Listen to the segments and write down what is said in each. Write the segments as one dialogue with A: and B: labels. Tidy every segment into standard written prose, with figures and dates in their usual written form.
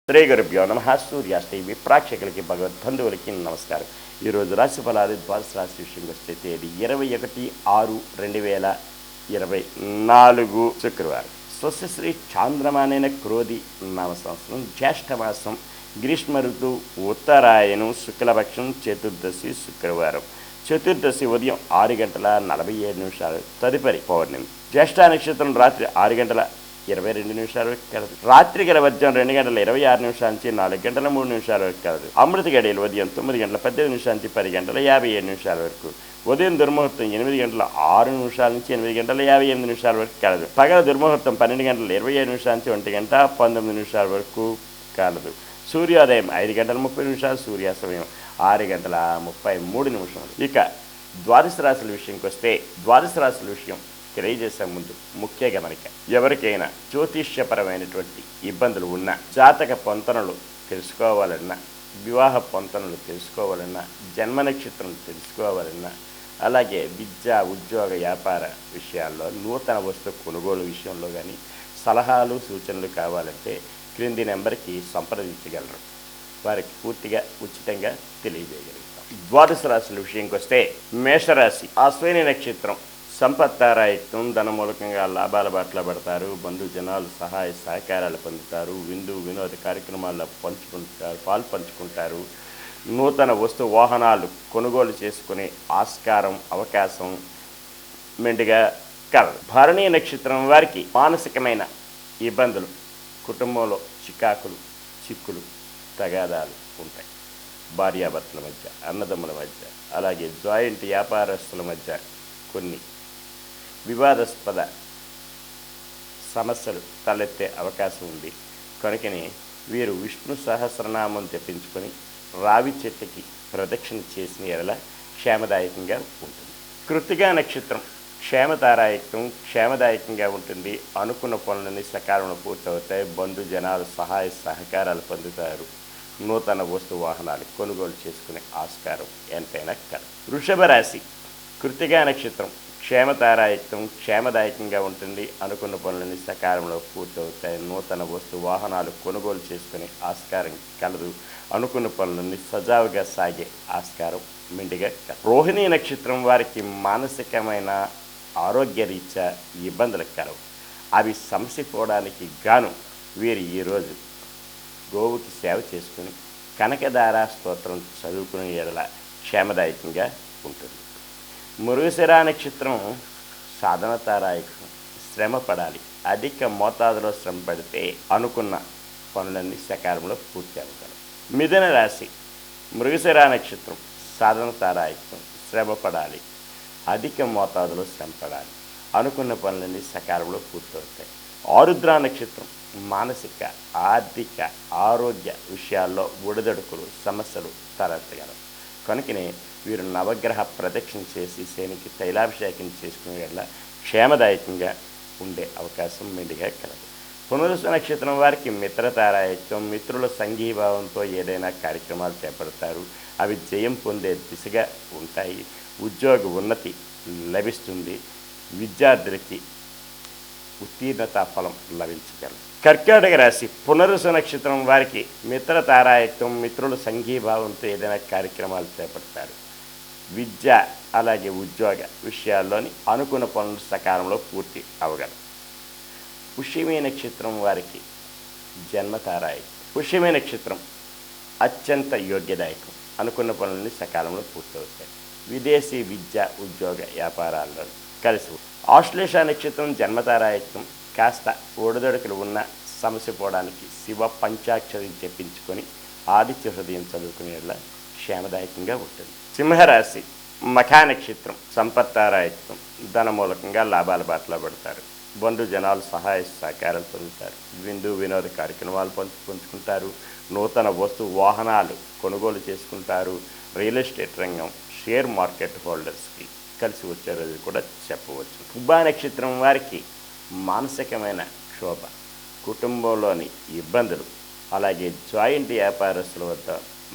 A: శ్రీ గురుభ్యో నమ. సూర్యాస్ టీవీ ప్రేక్షకులకి భగవద్బంధువులకి నమస్కారం. ఈరోజు రాశి ఫలాలు ద్వాదశ రాశి విషయంకి వస్తే తేదీ 21/6/2024 శుక్రవారం. స్వస్తి చాంద్రమానైన క్రోధి నామ సంవత్సరం, జ్యేష్ఠమాసం, గ్రీష్మ ఋతువు, ఉత్తరాయణం, శుక్లపక్షం, చతుర్దశి శుక్రవారం. చతుర్దశి ఉదయం 6:47 తదుపరి పౌర్ణమి. జ్యేష్ఠ నక్షత్రం రాత్రి 6:22 వరకు కలదు. రాత్రి గల మధ్యం 2:26 నుంచి 4:03 వరకు కలదు. అమృత గడియలు ఉదయం 9:18 నుంచి 10:57 వరకు. ఉదయం దుర్ముహూర్తం 8:06 నుంచి 8:58 వరకు కలదు. పగల దుర్ముహూర్తం 12:27 నుంచి 1:19 వరకు కలదు. సూర్యోదయం 5:30, సూర్యాస్తమయం 6:33. ఇక ద్వాదశ రాశుల విషయంకి వస్తే, ద్వాదశ రాశుల విషయం తెలియజేసే ముందు ముఖ్య గమనిక: ఎవరికైనా జ్యోతిష్యపరమైనటువంటి ఇబ్బందులు ఉన్నా, జాతక పొంతనలు తెలుసుకోవాలన్నా, వివాహ పొంతనలు తెలుసుకోవాలన్నా, జన్మ నక్షత్రం తెలుసుకోవాలన్నా, అలాగే విద్య, ఉద్యోగ, వ్యాపార విషయాల్లో, నూతన వస్తు కొనుగోలు విషయంలో కానీ సలహాలు సూచనలు కావాలంటే క్రింది నెంబర్కి సంప్రదించగలరు. వారికి పూర్తిగా ఉచితంగా తెలియజేయగలుగుతాం. ద్వాదశ రాశుల విషయంకి వస్తే, మేషరాశి అశ్విని నక్షత్రం, సంపత్తారాయుక్తం, ధనమూలకంగా లాభాల బాటలో పడతారు. బంధుజనాలు సహాయ సహకారాలు పొందుతారు. విందు వినోద కార్యక్రమాల్లో పాలు పంచుకుంటారు. నూతన వస్తు వాహనాలు కొనుగోలు చేసుకునే ఆస్కారం, అవకాశం మెండుగా కలదు. భరణీ నక్షత్రం వారికి మానసికమైన ఇబ్బందులు, కుటుంబంలో చికాకులు, చిక్కులు, తగాదాలు ఉంటాయి. భార్యాభర్తల మధ్య, అన్నదమ్ముల మధ్య, అలాగే జాయింట్ వ్యాపారస్తుల మధ్య కొన్ని వివాదాస్పద సమస్యలు తలెత్తే అవకాశం ఉంది. కనుకనే వీరు విష్ణు సహస్రనామం తెప్పించుకొని రావి చెట్టుకి ప్రదక్షిణ చేసిన ఎడల క్షేమదాయకంగా ఉంటుంది. కృత్తికా నక్షత్రం క్షేమదాయకంగా ఉంటుంది. అనుకున్న పనులన్నీ సకాలంలో పూర్తవుతాయి. బంధుజనాలు సహాయ సహకారాలు పొందుతారు. నూతన వస్తు వాహనాలు కొనుగోలు చేసుకునే ఆస్కారం ఎంతైనా కలదు. వృషభ రాశి కృత్తికా నక్షత్రం క్షేమదాయకంగా ఉంటుంది. అనుకున్న పనులన్నీ సకాలంలో పూర్తవుతాయి. నూతన వస్తు వాహనాలు కొనుగోలు చేసుకునే ఆస్కారం కలదు. అనుకున్న పనులన్నీ సజావుగా సాగే ఆస్కారం మెండుగా కలదు. రోహిణీ నక్షత్రం వారికి మానసికమైన ఆరోగ్య రీత్యా ఇబ్బందులు కలవు. అవి సమసిపోవడానికి గాను వీరు ఈరోజు గోవుకి సేవ చేసుకుని కనకదార స్తోత్రం చదువుకునే ఎడల క్షేమదాయకంగా ఉంటుంది. మృగశిర నక్షత్రం సాధనతారాయకం, శ్రమ పడాలి. అధిక మోతాదులో శ్రమ పడితే అనుకున్న పనులన్నీ సకాలంలో పూర్తి అవుతాయి. మిథున రాశి మృగశిర నక్షత్రం సాధనతారాయకం, శ్రమ పడాలి. అధిక మోతాదులో శ్రమ పడాలి. అనుకున్న పనులన్నీ సకాలంలో పూర్తవుతాయి. ఆరుద్ర నక్షత్రం మానసిక, ఆర్థిక, ఆరోగ్య విషయాల్లో ఒడిదొడుకులు, సమస్యలు తలెత్తగలవు. కనుకనే వీరు నవగ్రహ ప్రదక్షిణ చేసి శనికి తైలాభిషేకం చేసుకునే వల్ల క్షేమదాయకంగా ఉండే అవకాశం మెండుగా కలదు. పునరుస నక్షత్రం వారికి మిత్రతారాయత్వం, మిత్రుల సంఘీభావంతో ఏదైనా కార్యక్రమాలు చేపడతారు. అవి జయం పొందే దిశగా ఉంటాయి. ఉద్యోగ ఉన్నతి లభిస్తుంది. విద్యార్థులకి ఉత్తీర్ణతా ఫలం లభించగలదు. కర్కాటక రాశి పునరుస నక్షత్రం వారికి మిత్రతారాయత్వం, మిత్రుల సంఘీభావంతో ఏదైనా కార్యక్రమాలు చేపడతారు. విద్య అలాగే ఉద్యోగ విషయాల్లోని అనుకున్న పనులు సకాలంలో పూర్తి అవగలరు. పుష్యమి నక్షత్రం వారికి జన్మతారాయకం. పుష్యమి నక్షత్రం అత్యంత యోగ్యదాయకం. అనుకున్న పనులన్నీ సకాలంలో పూర్తవుతాయి. విదేశీ విద్య, ఉద్యోగ వ్యాపారాల్లో కలిసి. ఆశ్లేష నక్షత్రం జన్మతారాయకం. కాస్త ఒడిదొడుకులు ఉన్న సమస్య పోవడానికి శివ పంచాక్షరి తెప్పించుకొని ఆదిత్య హృదయం చదువుకునేలా క్షేమదాయకంగా ఉంటుంది. సింహరాశి మఖా నక్షత్రం సంపత్తారాయకం, ధనమూలకంగా లాభాల బాటలో పడతారు. బంధుజనాలు సహాయ సహకారాలు పొందుతారు. విందు వినోద కార్యక్రమాలు పంచుకుంటారు. నూతన వస్తు వాహనాలు కొనుగోలు చేసుకుంటారు. రియల్ ఎస్టేట్ రంగం, షేర్ మార్కెట్ హోల్డర్స్కి కలిసి వచ్చే రోజు కూడా చెప్పవచ్చు. పుబ్బా నక్షత్రం వారికి మానసికమైన క్షోభ, కుటుంబంలోని ఇబ్బందులు, అలాగే జాయింట్ వ్యాపారస్తుల వద్ద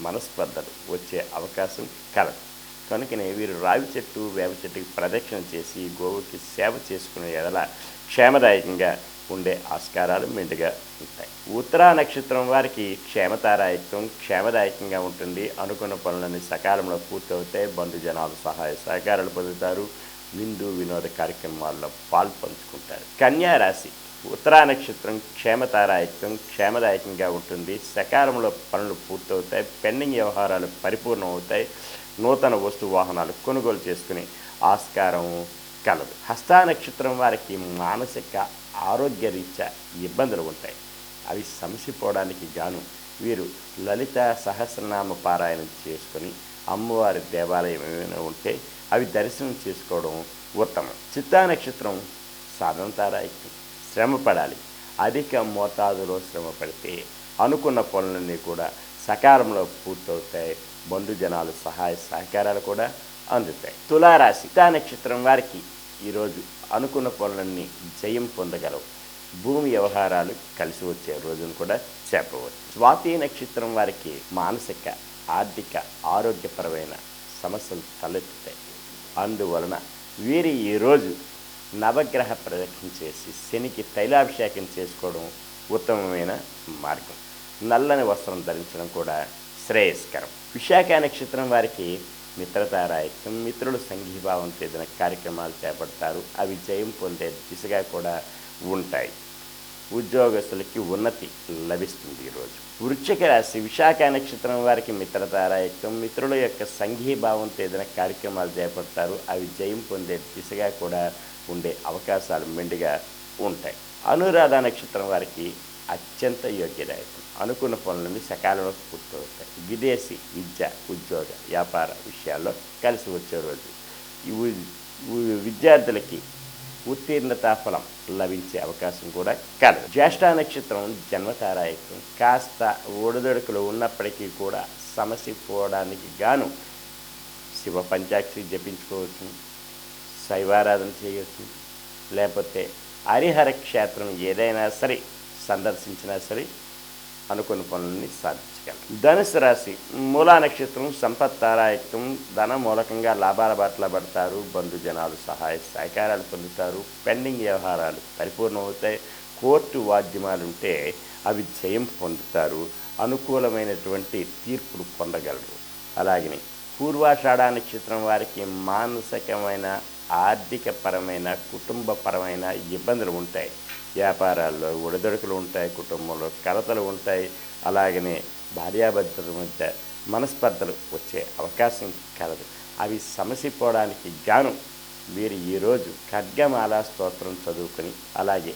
A: మనస్పర్ధలు వచ్చే అవకాశం కలదు. కనుకనే వీరు రావి చెట్టు, వేప చెట్టుకి ప్రదక్షిణ చేసి గోవుకి సేవ చేసుకునే ఎడల క్షేమదాయకంగా ఉండే ఆస్కారాలు మెండుగా ఉంటాయి. ఉత్తరా నక్షత్రం వారికి క్షేమదాయకంగా ఉంటుంది. అనుకున్న పనులన్నీ సకాలంలో పూర్తవుతాయి. బంధుజనాలు సహాయ సహకారాలు పొందుతారు. విందు వినోద కార్యక్రమాల్లో పాల్పంచుకుంటారు. కన్యా రాశి ఉత్తరా నక్షత్రం క్షేమదాయకంగా ఉంటుంది. సకాలంలో పనులు పూర్తవుతాయి. పెండింగ్ వ్యవహారాలు పరిపూర్ణం అవుతాయి. నూతన వస్తు వాహనాలు కొనుగోలు చేసుకుని ఆస్కారం కలదు. హస్తా నక్షత్రం వారికి మానసిక ఆరోగ్య రీత్యా ఇబ్బందులు ఉంటాయి. అవి సమసిపోవడానికి గాను వీరు లలిత సహస్రనామ పారాయణం చేసుకొని అమ్మవారి దేవాలయం ఏమైనా ఉంటే అవి దర్శనం చేసుకోవడం ఉత్తమం. చిత్తా నక్షత్రం సాధనతారాయికి శ్రమ పడాలి. అధిక మోతాదులో శ్రమ పడితే అనుకున్న పనులన్నీ కూడా సకాలంలో పూర్తవుతాయి. బంధుజనాలు సహాయ సహకారాలు కూడా అందుతాయి. తులారాశి చిత్తా నక్షత్రం వారికి ఈరోజు అనుకున్న పనులన్నీ జయం పొందగలవు. భూమి వ్యవహారాలు కలిసి వచ్చే రోజును కూడా చెప్పవచ్చు. స్వాతి నక్షత్రం వారికి మానసిక ఆర్థిక ఆరోగ్యపరమైన సమస్యలు తలెత్తుతాయి. అందువలన వీరి ఈరోజు నవగ్రహ ప్రదక్షిణ చేసి శనికి తైలాభిషేకం చేసుకోవడం ఉత్తమమైన మార్గం. నల్లని వస్త్రం ధరించడం కూడా శ్రేయస్కరం. విశాఖ నక్షత్రం వారికి మిత్రతారాయకం. మిత్రులు సంఘీభావంతో ఏదైనా కార్యక్రమాలు చేపడతారు. అవి జయం పొందే దిశగా కూడా ఉంటాయి. ఉద్యోగస్తులకి ఉన్నతి లభిస్తుంది ఈరోజు. వృశ్చిక రాశి విశాఖ నక్షత్రం వారికి మిత్రతారాయకం. మిత్రుల యొక్క సంఘీభావంతో ఏదైనా కార్యక్రమాలు చేపడతారు. అవి జయం పొందే దిశగా కూడా ఉండే అవకాశాలు మెండుగా ఉంటాయి. అనురాధ నక్షత్రం వారికి అత్యంత యోగ్యదాయకం. అనుకున్న పనులన్నీ సకాలంలో పూర్తవుతాయి. విదేశీ విద్య ఉద్యోగ వ్యాపార విషయాల్లో కలిసి వచ్చే రోజు. విద్యార్థులకి ఉత్తీర్ణతా ఫలం లభించే అవకాశం కూడా కలదు. జ్యేష్ఠ నక్షత్రం జన్మతారాయకం. కాస్త ఒడిదొడుకులు ఉన్నప్పటికీ కూడా సమసిపోవడానికి గాను శివ పంచాక్షరి జపించుకోవచ్చు, శైవారాధన చేయవచ్చు, లేకపోతే హరిహర క్షేత్రం ఏదైనా సరే సందర్శించినా సరే అనుకున్న పనులని సాధించగలరు. ధనుసు రాశి మూలా నక్షత్రం సంపత్తారాయకం. ధన మూలకంగా లాభాల బాటలో పడతారు. బంధుజనాలు సహాయ సహకారాలు పొందుతారు. పెండింగ్ వ్యవహారాలు పరిపూర్ణమవుతాయి. కోర్టు వాద్యమాలు ఉంటే అవి జయం పొందుతారు. అనుకూలమైనటువంటి తీర్పులు పొందగలరు. అలాగని పూర్వాషాఢ నక్షత్రం వారికి మానసికమైన ఆర్థికపరమైన కుటుంబపరమైన ఇబ్బందులు ఉంటాయి. వ్యాపారాల్లో ఒడిదొడుకులు ఉంటాయి. కుటుంబంలో కలతలు ఉంటాయి. అలాగనే భార్యాభర్తల మధ్య మనస్పర్ధలు వచ్చే అవకాశం కలదు. అవి సమసిపోవడానికి గాను వీరు ఈరోజు ఖడ్గమాల స్తోత్రం చదువుకొని అలాగే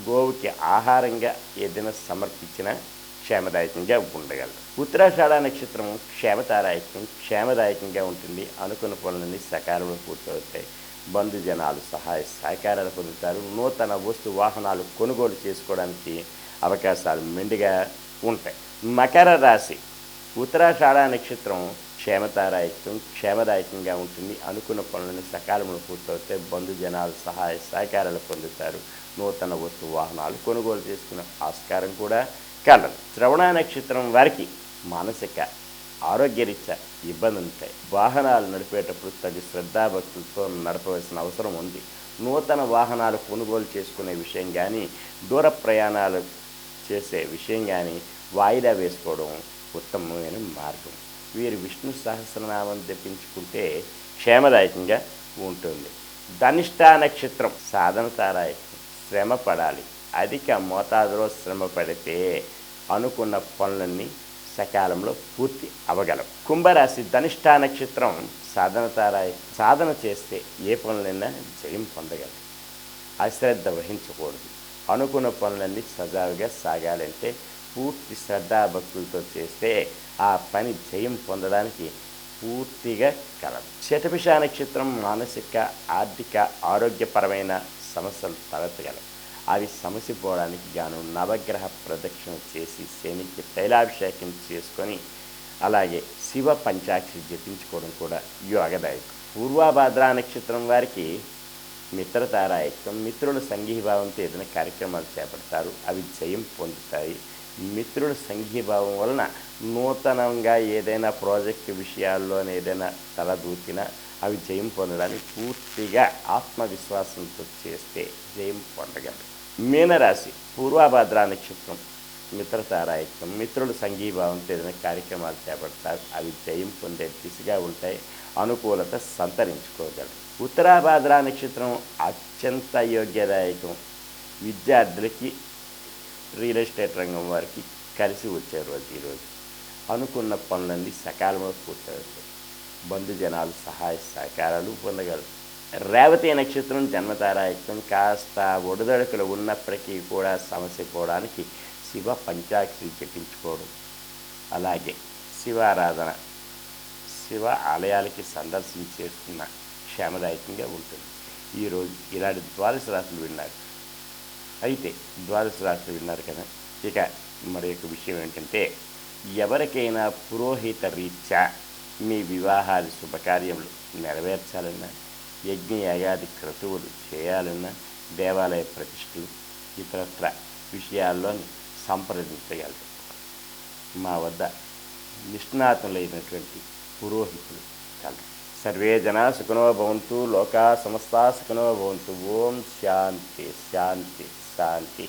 A: గోవుకి ఆహారంగా ఏదైనా సమర్పించినా క్షేమదాయకంగా ఉండగలరు. ఉత్తరాషాఢ నక్షత్రం క్షేమదాయకంగా ఉంటుంది. అనుకున్న పనులన్నీ సకాలంలో పూర్తవుతాయి. బంధుజనాలు సహాయ సహకారాలు పొందుతారు. నూతన వస్తు వాహనాలు కొనుగోలు చేసుకోవడానికి అవకాశాలు మెండుగా ఉంటాయి. మకర రాశి ఉత్తరాషాఢ నక్షత్రం క్షేమదాయకంగా ఉంటుంది. అనుకున్న పనులను సకాలంలో పూర్తవుతాయి. బంధుజనాలు సహాయ సహకారాలు పొందుతారు. నూతన వస్తు వాహనాలు కొనుగోలు చేసుకునే ఆస్కారం కూడా కలదు. శ్రవణ నక్షత్రం వారికి మానసిక ఆరోగ్యరీత్యా ఇబ్బంది ఉంటాయి. వాహనాలు నడిపేటప్పుడు తగు శ్రద్ధాభక్తులతో నడపవలసిన అవసరం ఉంది. నూతన వాహనాలు కొనుగోలు చేసుకునే విషయం కానీ దూర ప్రయాణాలు చేసే విషయం కానీ వాయిదా వేసుకోవడం ఉత్తమమైన మార్గం. వీరు విష్ణు సహస్రనామం జపించుకుంటే క్షేమదాయకంగా ఉంటుంది. ధనిష్ట నక్షత్రం సాధనతారాయకం. శ్రమ పడాలి. అధిక మోతాదులో శ్రమ పడితే అనుకున్న పనులన్నీ సకాలంలో పూర్తి అవగలవు. కుంభరాశి ధనిష్ట నక్షత్రం సాధన చేస్తే ఏ పనులైనా జయం పొందగలరు. అశ్రద్ధ వహించకూడదు. అనుకున్న పనులన్నీ సజావుగా సాగాలంటే పూర్తి శ్రద్ధాభక్తులతో చేస్తే ఆ పని జయం పొందడానికి పూర్తిగా కలదు. శతభిష నక్షత్రం మానసిక ఆర్థిక ఆరోగ్యపరమైన సమస్యలు తలెత్తగలవు. అవి సమసిపోవడానికి గాను నవగ్రహ ప్రదక్షిణ చేసి శనికి తైలాభిషేకం చేసుకొని అలాగే శివ పంచాక్షరి జపించుకోవడం కూడా యోగదాయకం. పూర్వభాద్ర నక్షత్రం వారికి మిత్రతారాయకం. మిత్రుల సంఘీభావంతో ఏదైనా కార్యక్రమాలు చేపడతారు. అవి జయం పొందుతాయి. మిత్రుల సంఘీభావం వలన నూతనంగా ఏదైనా ప్రాజెక్టు విషయాల్లోనే ఏదైనా తలదూచినా అవి జయం పొందడానికి పూర్తిగా ఆత్మవిశ్వాసంతో చేస్తే జయం పొందగలరు. మీనరాశి పూర్వాభాద్ర నక్షత్రం మిత్రతారాయత్వం, మిత్రులు సంఘీభావంతో ఏదైనా కార్యక్రమాలు చేపడతారు, అవి జయం పొందే దిశగా ఉంటాయి, అనుకూలత సంతరించుకోగలరు. ఉత్తరాభాద్ర నక్షత్రం అత్యంత యోగ్యదాయకం, విద్యార్థులకి, రియల్ ఎస్టేట్ రంగం వారికి కలిసి వచ్చే రోజు ఈరోజు. అనుకున్న పనులన్నీ సకాలంలో పూర్తవుతాయి, బంధుజనాలు సహాయ సహకారాలు పొందగలరు. రేవతి నక్షత్రం జన్మతారాయత్వం, కాస్త ఒడిదొడుకులు ఉన్నప్పటికీ కూడా సమస్య పోవడానికి శివ పంచాక్షరి జపించుకోవడం, అలాగే శివారాధన, శివ ఆలయాలకి సందర్శించేస్తున్న క్షేమదాయకంగా ఉంటుంది. ఈరోజు ఇలాంటి ద్వాదశ రాశులు విన్నారు. అయితే ద్వాదశ రాశులు విన్నారు కదా, ఇక మరి యొక్క విషయం ఏంటంటే, ఎవరికైనా పురోహిత రీత్యా మీ వివాహాది శుభకార్యములు నెరవేర్చాలన్నా, యజ్ఞయాగాది క్రతువులు చేయాలన్నా, దేవాలయ ప్రతిష్టలు ఇతరత్ర విషయాల్లో సంప్రదించగలరు. మా వద్ద నిష్ణాతులైనటువంటి పురోహితులు కలరు. సర్వే జనా సుఖినో భవంతు, లోకా సమస్తా సుఖినో భవంతు. ఓం శాంతి శాంతి శాంతి.